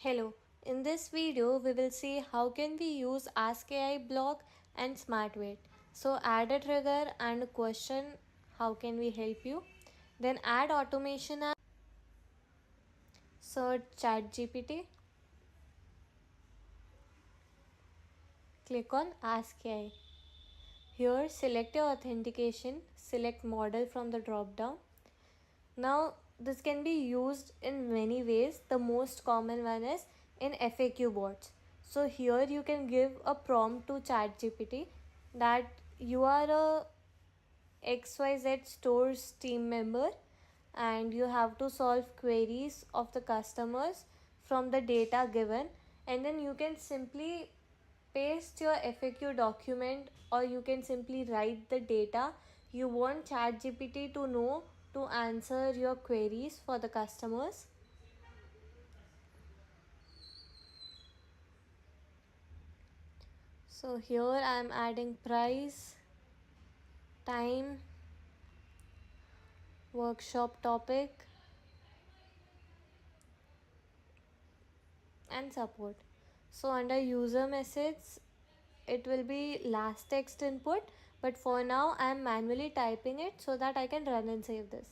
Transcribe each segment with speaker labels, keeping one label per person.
Speaker 1: Hello, in this video we will see how can we use Ask AI block and Smart Wait. So add a trigger and a question, how can we help you? Then add automation and search ChatGPT. Click on Ask AI. Here select your authentication, select model from the drop down. Now this can be used in many ways. The most common one is in FAQ bots. So here you can give a prompt to ChatGPT that you are a XYZ stores team member and you have to solve queries of the customers from the data given, and then you can simply paste your FAQ document or you can simply write the data you want ChatGPT to know to answer your queries for the customers. So here I am adding price, time, workshop topic and support. So under user message it will be last text input, but for now I am manually typing it so that I can run and save this.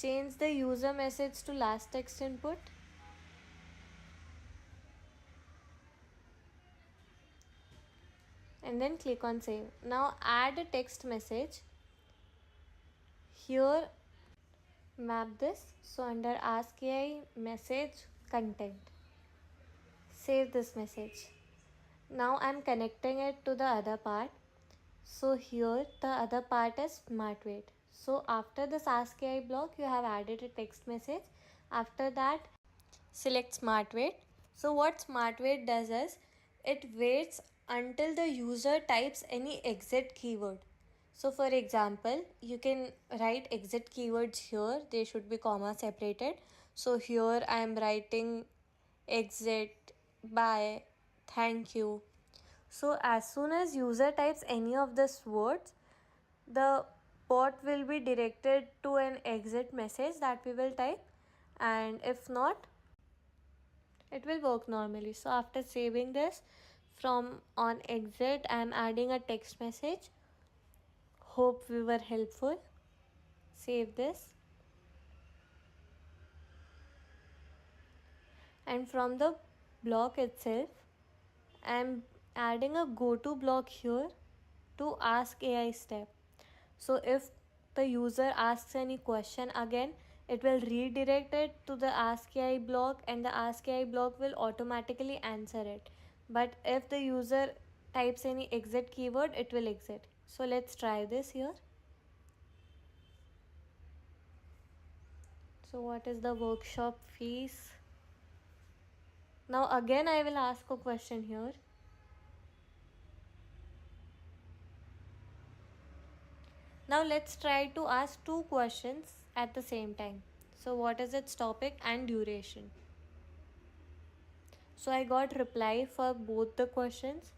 Speaker 1: Change the user message to last text input. And then click on save. Now add a text message. Here map this. So under Ask AI message content, save this message. Now I'm connecting it to the other part. So here the other part is Smart Wait. So after this Ask AI block you have added a text message. After that select Smart Wait. So what Smart Wait does is it waits until the user types any exit keyword. So for example, you can write exit keywords here. They should be comma separated. So here I am writing exit, bye, thank you. So as soon as user types any of these words, the bot will be directed to an exit message that we will type, and if not, it will work normally. So after saving this, from on exit I am adding a text message. Hope we were helpful. Save this. And from the block itself, I am adding a go to block here to Ask AI step. So if the user asks any question again, it will redirect it to the Ask AI block and the Ask AI block will automatically answer it. But if the user types any exit keyword, it will exit. So let's try this here. So what is the workshop fees? Now again I will ask a question here. Now let's try to ask two questions at the same time. So what is its topic and duration? So I got reply for both the questions.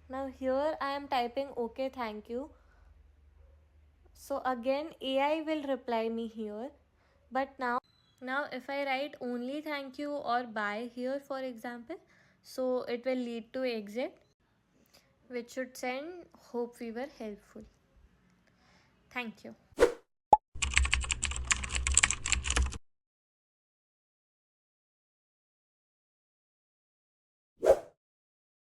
Speaker 1: Now here I am typing okay, thank you. So again AI will reply me here. But now if I write only thank you or bye here for example, so it will lead to exit, which should send hope we were helpful. Thank you.